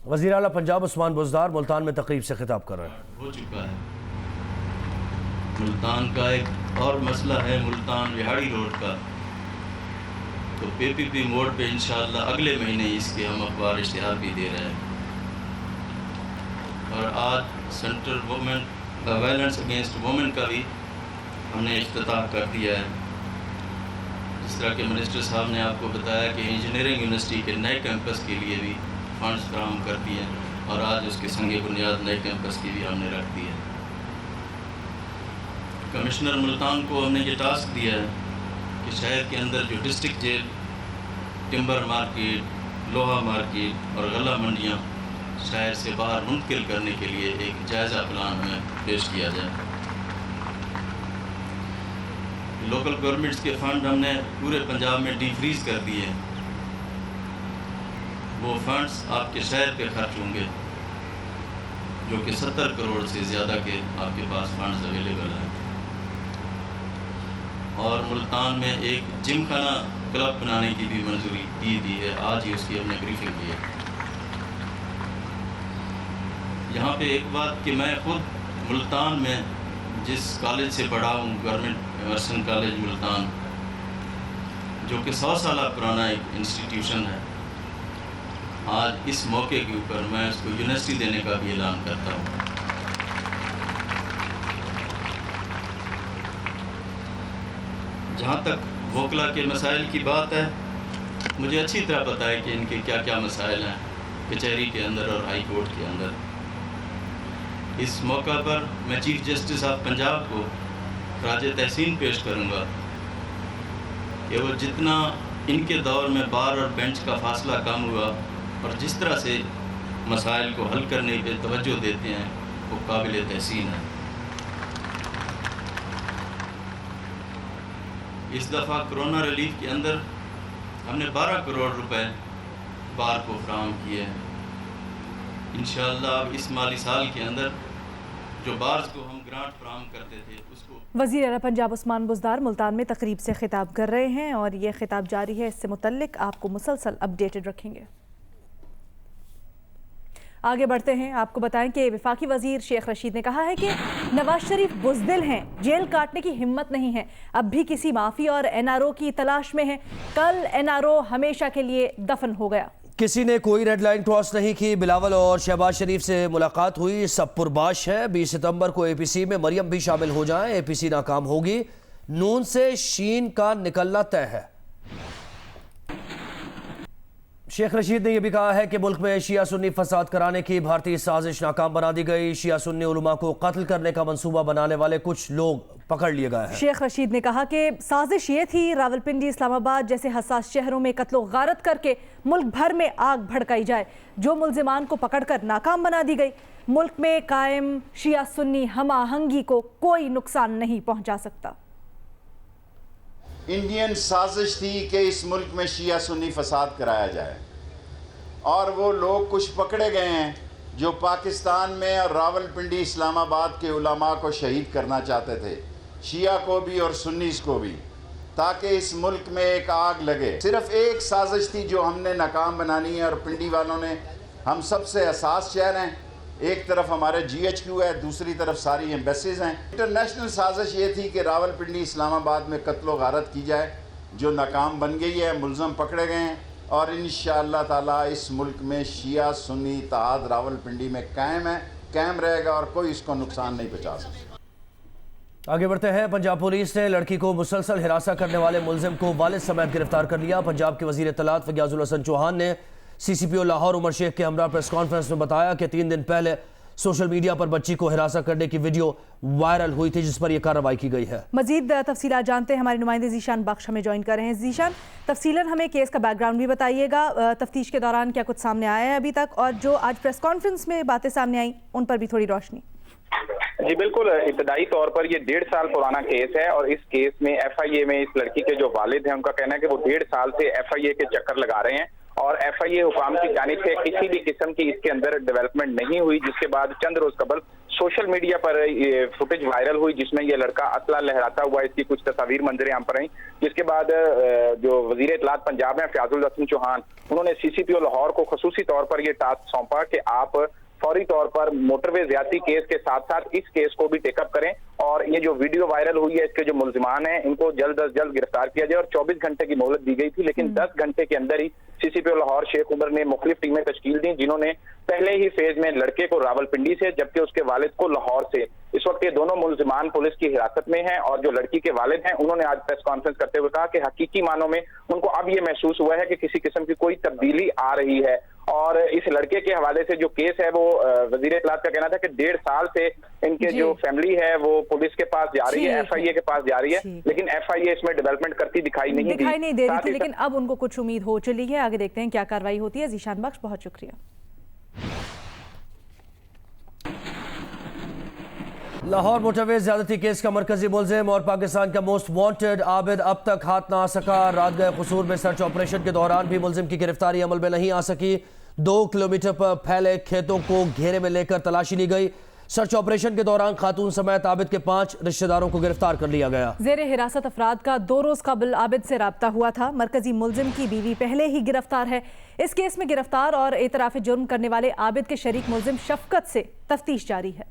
وزیر اعلیٰ پنجاب عثمان بزدار ملتان میں تقریب سے خطاب کر رہے ہیں۔ ہو چکا ہے ملتان کا ایک اور مسئلہ ہے ملتان وہاڑی روڈ کا، تو پی پی پی موڈ پہ انشاءاللہ اگلے مہینے اس کے ہم اخبار اشتہار بھی دے رہے ہیں۔ اور آج central woman violence against woman کا بھی ہم نے افتتاح کر دیا ہے۔ جس طرح کہ منسٹر صاحب نے آپ کو بتایا کہ انجینئرنگ یونیورسٹی کے نئے کیمپس کے لیے بھی فنڈز فراہم کر دیے ہیں، اور آج اس کے سنگ بنیاد نئے کیمپس کی بھی ہم نے رکھ دی ہے۔ کمشنر ملتان کو ہم نے یہ ٹاسک دیا ہے کہ شہر کے اندر جو ڈسٹرکٹ جیل، ٹمبر مارکیٹ، لوہا مارکیٹ اور غلہ منڈیاں شہر سے باہر منتقل کرنے کے لیے ایک جائزہ پلان ہمیں پیش کیا جائے۔ لوکل گورنمنٹس کے فنڈ ہم نے پورے پنجاب میں ڈی فریز کر دیے ہیں، وہ فنڈز آپ کے شہر پہ خرچ ہوں گے، جو کہ 70 کروڑ سے زیادہ کے آپ کے پاس فنڈز اویلیبل ہیں۔ اور ملتان میں ایک جم خانہ کلب بنانے کی بھی منظوری دی ہے، آج ہی اس کی ہم نے بریفنگ کی ہے۔ یہاں پہ ایک بات کہ میں خود ملتان میں جس کالج سے پڑھا ہوں، گورنمنٹ ایمرسن کالج ملتان، جو کہ 100 سالہ پرانا ایک انسٹیٹیوشن ہے، آج اس موقع کے اوپر میں اس کو یونیورسٹی دینے کا بھی اعلان کرتا ہوں۔ جہاں تک وکلا کے مسائل کی بات ہے، مجھے اچھی طرح پتہ ہے کہ ان کے کیا کیا مسائل ہیں کچہری کے اندر اور ہائی کورٹ کے اندر۔ اس موقع پر میں چیف جسٹس آف پنجاب کو خراج تحسین پیش کروں گا کہ وہ جتنا ان کے دور میں بار اور بینچ کا فاصلہ کم ہوا اور جس طرح سے مسائل کو حل کرنے پہ توجہ دیتے ہیں، وہ قابل تحسین ہے۔ اس دفعہ کرونا ریلیف کے اندر ہم نے 12 کروڑ روپے بار کو فراہم کیے ہیں۔ انشاءاللہ اب اس مالی سال کے اندر جو بارز کو ہم گرانٹ فراہم کرتے تھے اس کو۔ وزیر اعلیٰ پنجاب عثمان بزدار ملتان میں تقریب سے خطاب کر رہے ہیں اور یہ خطاب جاری ہے، اس سے متعلق آپ کو مسلسل اپڈیٹڈ رکھیں گے۔ آگے بڑھتے ہیں، آپ کو بتائیں کہ وفاقی وزیر شیخ رشید نے کہا ہے کہ نواز شریف بزدل ہیں، جیل کاٹنے کی ہمت نہیں ہے، اب بھی کسی معافی اور این آر او کی تلاش میں ہیں، کل این آر او ہمیشہ کے لیے دفن ہو گیا۔ کسی نے کوئی ریڈ لائن کراس نہیں کی، بلاول اور شہباز شریف سے ملاقات ہوئی، سب پرباش ہے، 20 ستمبر کو اے پی سی میں مریم بھی شامل ہو جائیں، اے پی سی ناکام ہوگی، نون سے شین کا نکلنا طے ہے۔ شیخ رشید نے یہ بھی کہا ہے کہ ملک میں شیعہ سنی فساد کرانے کی بھارتی سازش ناکام بنا دی گئی، شیعہ سنی علماء کو قتل کرنے کا منصوبہ بنانے والے کچھ لوگ پکڑ لیے گئے ہیں۔ شیخ رشید نے کہا کہ سازش یہ تھی راولپنڈی، اسلام آباد جیسے حساس شہروں میں قتل و غارت کر کے ملک بھر میں آگ بھڑکائی جائے، جو ملزمان کو پکڑ کر ناکام بنا دی گئی۔ ملک میں قائم شیعہ سنی ہم آہنگی کو کوئی نقصان نہیں پہنچا سکتا۔ انڈین سازش تھی کہ اس ملک میں شیعہ سنی فساد کرایا جائے، اور وہ لوگ کچھ پکڑے گئے ہیں جو پاکستان میں اور راولپنڈی اسلام آباد کے علماء کو شہید کرنا چاہتے تھے، شیعہ کو بھی اور سنیز کو بھی، تاکہ اس ملک میں ایک آگ لگے۔ صرف ایک سازش تھی جو ہم نے ناکام بنانی ہے، اور پنڈی والوں نے، ہم سب سے حساس شہر ہیں، ایک طرف ہمارے جی ایچ کیو ہے، دوسری طرف ساری ایمبیسیز ہیں۔ انٹرنیشنل سازش یہ تھی کہ راولپنڈی اسلام آباد میں قتل و غارت کی جائے، جو ناکام بن گئی ہے، ملزم پکڑے گئے ہیں، اور انشاءاللہ تعالیٰ اس ملک میں شیعہ سنی اتحاد راولپنڈی میں قائم ہے، قائم رہے گا، اور کوئی اس کو نقصان نہیں پہنچا سکتا۔ آگے بڑھتے ہیں، پنجاب پولیس نے لڑکی کو مسلسل ہراساں کرنے والے ملزم کو والد سمیت گرفتار کر لیا۔ پنجاب کے وزیر اطلاعات فیاض الحسن چوہان نے سی سی پی او لاہور عمر شیخ کے ہمراہ پریس کانفرنس میں بتایا کہ 3 دن پہلے سوشل میڈیا پر بچی کو ہراساں کرنے کی ویڈیو وائرل ہوئی تھی، جس پر یہ کارروائی کی گئی ہے۔ مزید تفصیلات جانتے ہیں، ہمارے نمائندے ذیشان بخش ہمیں جوائن کر رہے ہیں۔ ذیشان، تفصیلاً ہمیں کیس کا بیک گراؤنڈ بھی بتائیے گا، تفتیش کے دوران کیا کچھ سامنے آیا ہے ابھی تک، اور جو آج پریس کانفرنس میں باتیں سامنے آئیں ان پر بھی تھوڑی روشنی۔ جی بالکل، ابتدائی طور پر یہ 1.5 سال پرانا کیس ہے، اور اس کیس میں ایف آئی اے میں اس لڑکی کے جو والد ہیں ان کا کہنا ہے کہ وہ 1.5 سال سے ایف آئی اے کے چکر لگا رہے ہیں، और FIA हुकाम की जानिब से किसी भी किस्म की इसके अंदर डेवलपमेंट नहीं हुई, जिसके बाद चंद रोज कबल सोशल मीडिया पर ये फुटेज वायरल हुई जिसमें ये लड़का असला लहराता हुआ, इसकी कुछ तस्वीर मंजरें यहाँ पर आई, जिसके बाद जो वजीर इत्तलात पंजाब हैं फयाजुल हसन चौहान, उन्होंने CCPO लाहौर को खसूसी तौर पर ये टास्क सौंपा कि आप फौरी तौर पर मोटरवे ज्यादती केस के साथ साथ इस केस को भी टेकअप करें और ये जो वीडियो वायरल हुई है इसके जो मुल्जिमान हैं इनको जल्द अज जल्द गिरफ्तार किया जाए। और 24 घंटे की मोहलत दी गई थी, लेकिन 10 घंटे के अंदर ही CCPO लाहौर शेख उमर ने मुख्तलिफ टीमें तश्कील दी, जिन्होंने पहले ही फेज में लड़के को रावलपिंडी से जबकि उसके वालिद को लाहौर से, इस वक्त ये दोनों मुल्जिमान पुलिस की हिरासत में हैं। और जो लड़की के वालिद हैं उन्होंने आज प्रेस कॉन्फ्रेंस करते हुए कहा कि हकीकी मानों में उनको अब ये महसूस हुआ है कि किसी किस्म की कोई तब्दीली आ रही है। और इस लड़के के हवाले से जो केस है वो वजीर इत्तलात का कहना था कि 1.5 साल से इनके जो फैमिली है वो पुलिस के पास जा रही है, FIA के पास जा रही है, लेकिन FIA इसमें डेवलपमेंट करती दिखाई नहीं दे रही थी, लेकिन अब उनको कुछ उम्मीद हो चली है। आगे देखते हैं क्या कार्रवाई होती है। ज़ीशान बख्श, बहुत शुक्रिया। लाहौर मोटरवे ज्यादती केस का मरकजी मुल्जिम और पाकिस्तान का मोस्ट वांटेड आबिद अब तक हाथ ना आ सका। रात गए कसूर में सर्च ऑपरेशन के दौरान भी मुल्जिम की गिरफ्तारी अमल में नहीं आ सकी। 2 किलोमीटर पर फैले खेतों को घेरे में लेकर तलाशी ली गई। सर्च ऑपरेशन के दौरान खातून समेत आबिद के 5 रिश्तेदारों को गिरफ्तार कर लिया गया। जेर हिरासत अफराद का 2 रोज कबल आबिद से राब्ता हुआ था। मरकजी मुल्जिम की बीवी पहले ही गिरफ्तार है। इस केस में गिरफ्तार और एतराफ जुर्म करने वाले आबिद के शरीक मुल्जिम शफकत से तफ्तीश जारी है।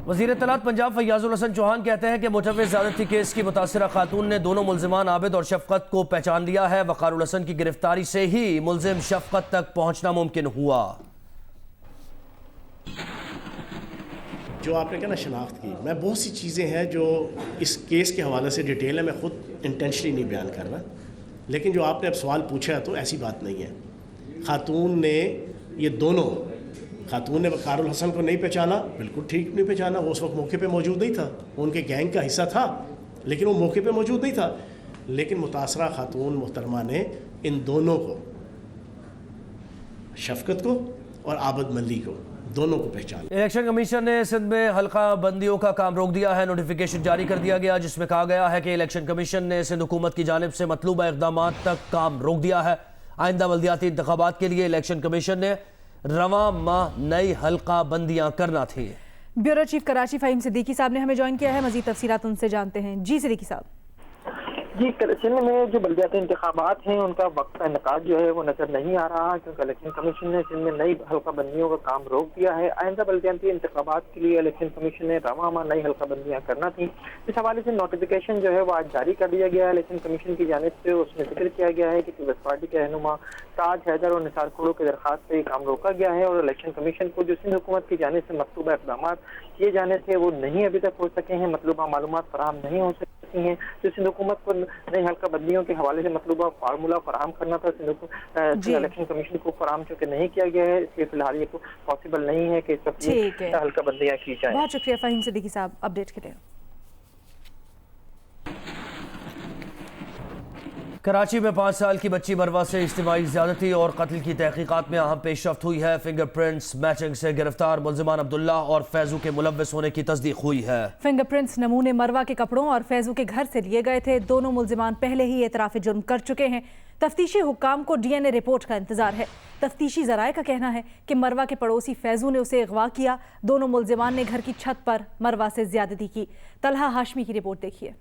वज़ीर इत्तलात पंजाब फयाजुल हसन चौहान कहते हैं कि मोटरवे ज़्यादती केस की मुतासिरा खातून ने दोनों मुल्जिमान आबिद और शफकत को पहचान लिया है। वक़ारुल हसन की गिरफ्तारी से ही मुल्जिम शफकत तक पहुंचना मुमकिन हुआ। जो आपने कहा ना शनाख्त की, मैं बहुत सी चीज़ें हैं जो इस केस के हवाले से डिटेल है, मैं ख़ुद इंटेंशनली नहीं बयान कर रहा, लेकिन जो आपने अब सवाल पूछा है तो ऐसी बात नहीं है। खातून ने ये दोनों खातून ने वक़ारुल हसन को नहीं पहचाना, बिल्कुल ठीक नहीं पहचाना, वो उस वक्त मौके पे मौजूद नहीं था, वो उनके गैंग का हिस्सा था लेकिन वो मौके पे मौजूद नहीं था। लेकिन मुतासरा खातून मोहतरमा ने इन दोनों को, शफकत को और आबिद मल्ली को, दोनों को पहचाना। इलेक्शन कमीशन ने सिंध में हल्का बंदियों का काम रोक दिया है। नोटिफिकेशन जारी कर दिया गया जिसमें कहा गया है कि इलेक्शन कमीशन ने सिंध हुकूमत की जानिब से मतलूबा इक़दामात तक काम रोक दिया है। आइंदा बल्दियाती इंतखाबात के लिए इलेक्शन कमीशन ने रवां माह नई हल्का बंदियां करना थी। ब्यूरो चीफ कराची फ़हीम सिद्दीकी साहब ने हमें ज्वाइन किया है। मजीद तफसीलात उनसे जानते हैं। जी सिद्दीकी साहब। जी, सिंध में जो बल्दियाती इंतखाबात हैं उनका वक्त का इनकाद जो है वो नजर नहीं आ रहा, क्योंकि इलेक्शन कमीशन ने सिंध में नई हल्का बंदियों का काम रोक दिया है। आइंदा बल्दियाती इंतखाबात के लिए इलेक्शन कमीशन ने रवां माह नई हल्का बंदियाँ करना थी। इस हवाले से नोटिफिकेशन जो है वो आज जारी कर दिया गया है इलेक्शन कमीशन की जानिब से। उसमें जिक्र किया गया है कि पीपल्स पार्टी के रहनुमा ताज हैदर और निसार खोड़ो की दरख्वास्त पर काम रोका गया है और इलेक्शन कमीशन को जो सिंध हुकूमत की जानिब से मतलूबा इक़दाम किए जाने थे वो नहीं अभी तक हो सके हैं, मतलूबा मालूमात फराहम नहीं हो सकती हैं। तो सिंध हुकूमत को नई हल्का बंदियों के हवाले से मतलूबा फार्मूला फराहम करना था, इलेक्शन कमीशन को फराहम चूँकि नहीं किया गया है, इसलिए फिलहाल ये पॉसिबल नहीं है कि इस वक्त हल्का बंदियाँ की जाए। बहुत शुक्रिया फ़हीम सिद्दीकी साहब अपडेट के लिए। कराची में 5 साल की बच्ची मरवा से इज्तिमाई ज़्यादती और कत्ल की तहकीकात में अहम पेशरफ्त हुई है। फिंगरप्रिंट्स मैचिंग से गिरफ्तार मुल्जिमान अब्दुल्ला और फैजू के मुलव्विस होने की तस्दीक हुई है। फिंगरप्रिंट्स नमूने मरवा के कपड़ों और फैजू के घर से लिए गए थे। दोनों मुल्जिमान पहले ही एतराफ़ जुर्म कर चुके हैं। तफ्तीशी हुक्काम को DNA रिपोर्ट का इंतजार है। तफ्तीशी ज़राए का कहना है कि मरवा के पड़ोसी फैजू ने उसे अगवा किया। दोनों मुल्जिमान ने घर की छत पर मरवा से ज्यादती की। तलहा हाशमी की रिपोर्ट देखिए।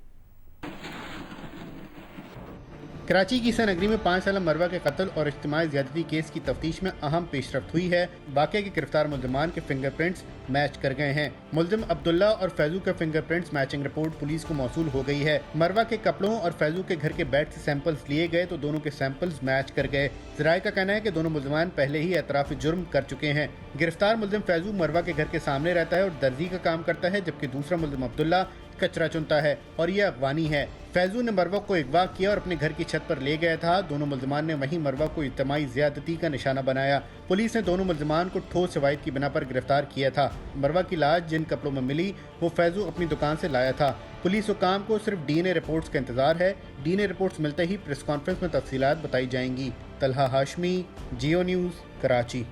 कराची की ईसा नगरी में 5 साल मरवा के कत्ल और इज्तिमाई ज़्यादती केस की तफ्तीश में अहम पेशरफ्त हुई है। वाक़े के गिरफ्तार मुल्जिमान के फिंगरप्रिंट्स मैच कर गए हैं। मुल्जिम अब्दुल्ला और फैजू के फिंगरप्रिंट्स मैचिंग रिपोर्ट पुलिस को मौसूल हो गई है। मरवा के कपड़ों और फैजू के घर के बेड से सैंपल्स लिए गए तो दोनों के सैंपल्स मैच कर गए। ज़राए का कहना है कि दोनों मुल्जिमान पहले ही एतराफ़ जुर्म कर चुके हैं। गिरफ्तार मुल्जिम फैजू मरवा के घर के सामने रहता है और दर्जी का काम करता है, जबकि दूसरा मुल्जिम अब्दुल्ला कचरा चुनता है और ये अगवानी है। फैजू ने मरवा को अगवा किया और अपने घर की छत पर ले गया था। दोनों मुल्जिमान ने वहीं मरवा को इज्तिमाई ज़्यादती का निशाना बनाया। पुलिस ने दोनों मुल्जिमान को ठोस शवाहिद की बिना पर गिरफ्तार किया था। मरवा की लाश जिन कपड़ों में मिली वो फैजू अपनी दुकान से लाया था। पुलिस हुक्काम को सिर्फ DNA रिपोर्ट्स का इंतजार है। DNA रिपोर्ट्स मिलते ही प्रेस कॉन्फ्रेंस में तफसीलात बताई जाएंगी। तलहा हाशमी, जियो न्यूज़, कराची।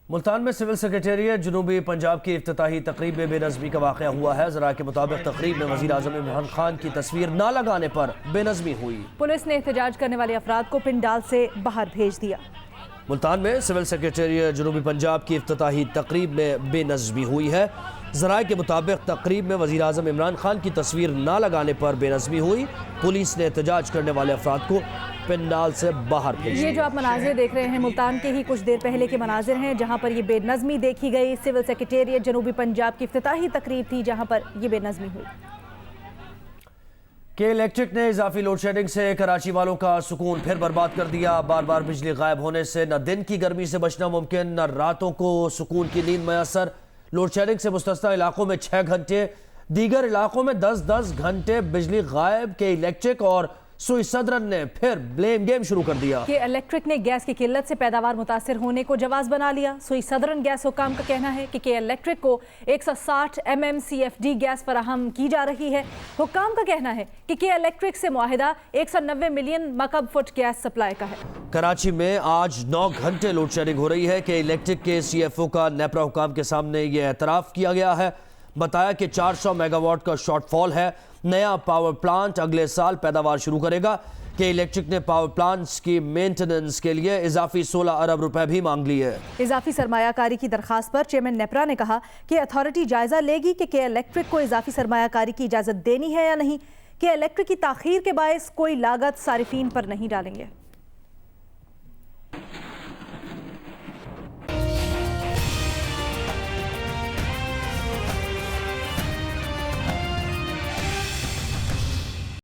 मुल्तान में सिविल सेक्रेटेरिएट जनूबी पंजाब की इफ्तिताही तकरीब में बेनज़मी का वाक़या हुआ है। ज़राए के मुताबिक तकरीब में वज़ीर आज़म इमरान खान की तस्वीर ना लगाने पर बेनज़मी हुई। पुलिस ने एहतजाज करने वाले अफराद को पिंडाल से बाहर भेज दिया। मुल्तान में सिविल सेक्रेटेरिएट जनूबी पंजाब की इफ्तिताही तकरीब में बेनज़मी हुई है। ज़राए के मुताबिक तकरीब में वज़ीर आज़म इमरान खान की तस्वीर ना लगाने पर बेनज़मी हुई। पुलिस ने एहतजाज करने वाले अफराद को पिंडाल से बाहर भेज दिया। ये जो आप मनाजिर देख रहे हैं मुल्तान के ही कुछ देर पहले के मनाजिर हैं, जहां पर ये बेनज़मी देखी गई। सिविल सेक्रेटेरिएट जनूबी पंजाब की इफ्तिताही तकरीब थी जहां पर ये बेनज़मी हुई। के इलेक्ट्रिक ने इजाफी लोड शेडिंग से कराची वालों का सुकून फिर बर्बाद कर दिया। बार बार बिजली गायब होने से न दिन की गर्मी से बचना मुमकिन, न रातों को सुकून की नींद मैसर। लोड शेडिंग से मुस्तस्ना इलाकों में 6 घंटे, दीगर इलाकों में 10-10 घंटे बिजली गायब। के इलेक्ट्रिक और सुई सदरन ने फिर ब्लेम गेम शुरू कर दिया। के इलेक्ट्रिक ने गैस की किल्लत से पैदावार मुतासिर होने को जवाब बना लिया। सुई सदरन गैस हुकाम का कहना है कि इलेक्ट्रिक को 160 MMCFD गैस फराहम की जा रही है। हुकाम का कहना है कि इलेक्ट्रिक से मुआहिदा 190 मिलियन मकब फुट गैस सप्लाई का है। कराची में आज 9 घंटे लोड शेडिंग हो रही है। के इलेक्ट्रिक के CFO का नेपरा हुकाम के सामने ये एतराफ़ किया गया है। बताया कि 400 मेगावाट का शॉर्टफॉल है। नया पावर प्लांट अगले साल पैदावार शुरू करेगा। के इलेक्ट्रिक ने पावर प्लांट्स की मेंटेनेंस के लिए इजाफी 16 अरब रुपए भी मांग लिए। इजाफी सरमायाकारी की दरखास्त पर चेयरमैन नेपरा ने कहा कि अथॉरिटी जायजा लेगी कि के इलेक्ट्रिक को इजाफी सरमायाकारी की इजाजत देनी है या नहीं। के इलेक्ट्रिक की ताखीर के बायस कोई लागत सारिफीन पर नहीं डालेंगे।